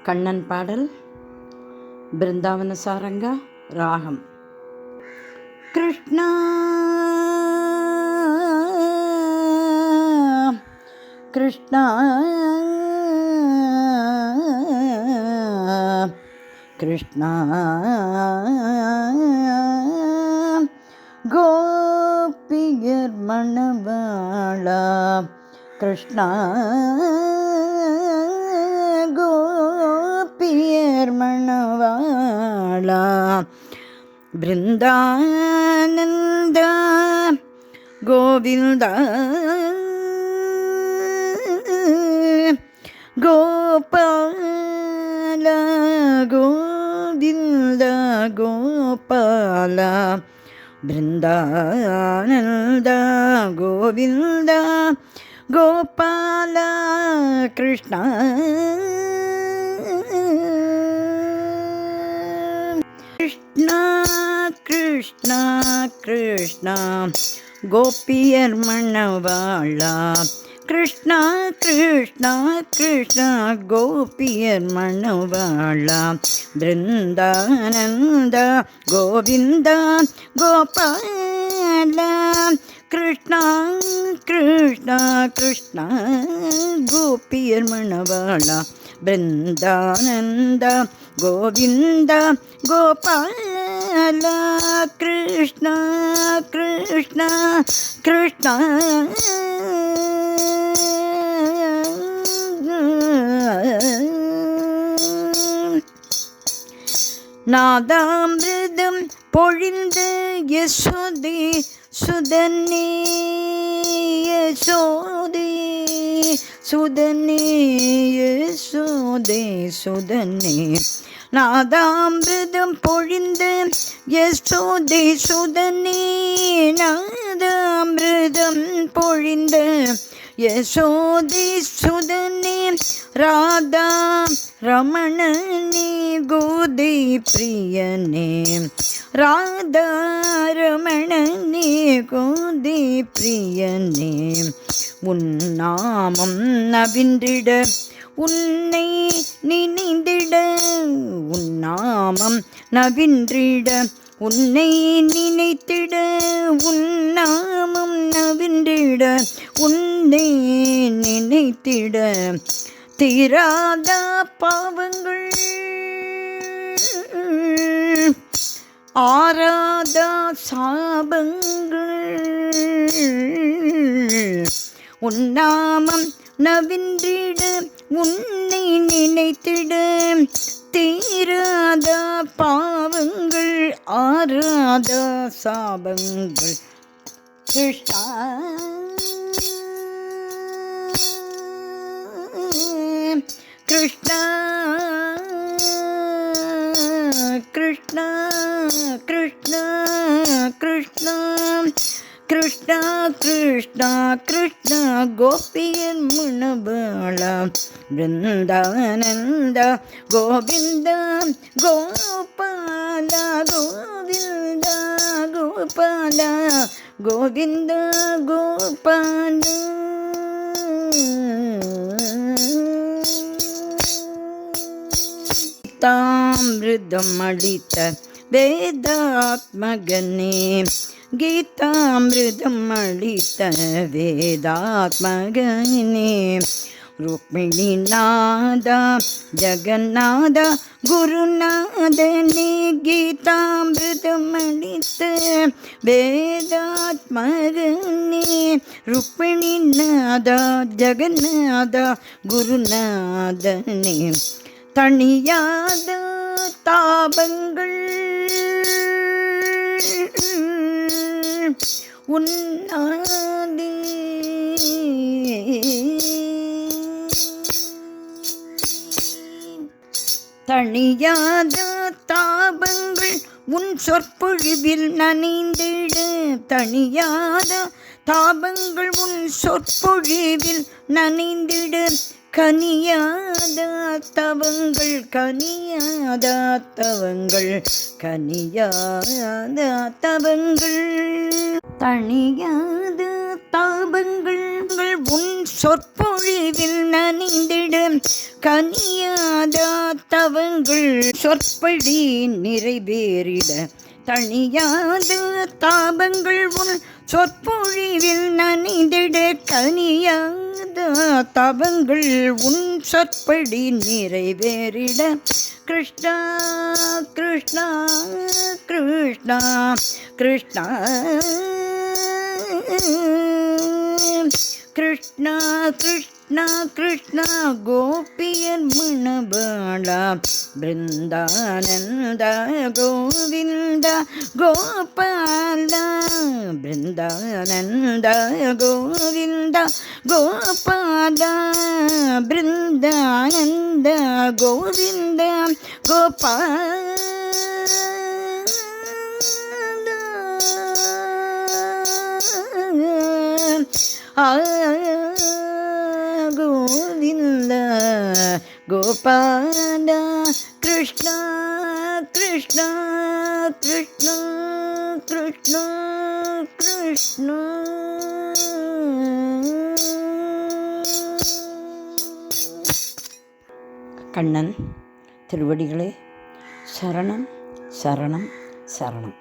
கண்ணன் பாடல் பிருந்தாவன சாரங்கா ராகம். கிருஷ்ணா கிருஷ்ணா கிருஷ்ணா கோபியர் மணவாளா கிருஷ்ணா கோபியர் மணவாளா பிருந்தானந்த கோவிந்தா கோபால கோவிந்த கோபால பிருந்தானந்த கோவிந்த கோபால கிருஷ்ணா கிருஷ்ணா கிருஷ்ணா கிருஷ்ணா கோபியர் மணவாளா கிருஷ்ணா கிருஷ்ணா கிருஷ்ணா கோபியர் மணவாளா பிருந்தானந்த கோவிந்த கோபால கிருஷ்ணா கிருஷ்ணா கிருஷ்ணா கோபியர் மணவாளா பிருந்தானந்த கோவிந்த கோபால கிருஷ்ணா கிருஷ்ணா கிருஷ்ணா நாதாமிருதம் பொழிந்து யசோதே சுதனே யசோதே சுதனே யசோதே சுதனே நாதாமிருதம் பொழிந்து யசோதே சுதனே நாதாமிருதம் பொழிந்து யசோதே சுதனே ராதா ரமணனே கோதை பிரியனே ராதா ரமணனே கோதை பிரியனே உன்னாமம் நவின்றிட உன்னை நினைந்திட உன்னாமம் நவின்றிட உன்னை நினைத்திட உன்னாமம் நவின்றிட உன்னை நினைத்திட தீராத பாவங்கள் ஆராத சாபங்கள் உன்னாமம் நவின்றிட உன்னை நினைத்திட தீராத பாவங்கள் ஆராத சாபங்கள் கிருஷ்ணா கிருஷ்ணா கிருஷ்ணா கிருஷ்ணா கிருஷ்ணா கிருஷ்ணா கிருஷ்ணா கிருஷ்ணா கோபியர் மணவாளா பிருந்தானந்த கோவிந்த கோபால கோவிந்த கோபால கோவிந்த கோபால கீதாமிருதம் அளித்த வேதாத்மகனே கீதாமிருதம் அளித்த வேதாத்மகனே ருக்மிணி நாதா ஜெகநாத குருநாதனே கீதாமிருதம் அளித்த வேதாத்மகனே ருக்மிணி நாதா ஜெகநாத குருநாதனே தணியாத தாபங்கள் உன்னாதே தணியாத தாபங்கள் உன் சொற்பொழிவில் நனைந்திட தணியாத தாபங்கள் உன் சொற்பொழிவில் நனைந்திட கனியாத தவங்கள் கனியாத தவங்கள் கனியாத தவங்கள் தனியாத தாபங்கள் உன் சொற்பொழிவில் நனைந்திடும் கனியாத தவங்கள் சொற்படி நிறைவேறிட தனியாத தாபங்கள் உன் சொற்பொழிவில் நனைந்திட கனியாத தவங்கள் உன் சொற்படி நிறைவேறிட கிருஷ்ணா கிருஷ்ணா கிருஷ்ணா கிருஷ்ணா கிருஷ்ணா கிருஷ்ணா கிருஷ்ணா கோபியர் மணபாலா பிருந்தானந்த கோவிந்த கோபாலா பிருந்தானந்த கோவிந்த கோபாலா பிருந்தானந்த கோவிந்த கோபாலா கோவிந்த கோபால கிருஷ்ண கிருஷ்ண கிருஷ்ண கிருஷ்ண கிருஷ்ண. கண்ணன் திருவடிகளே சரணம் சரணம் சரணம்.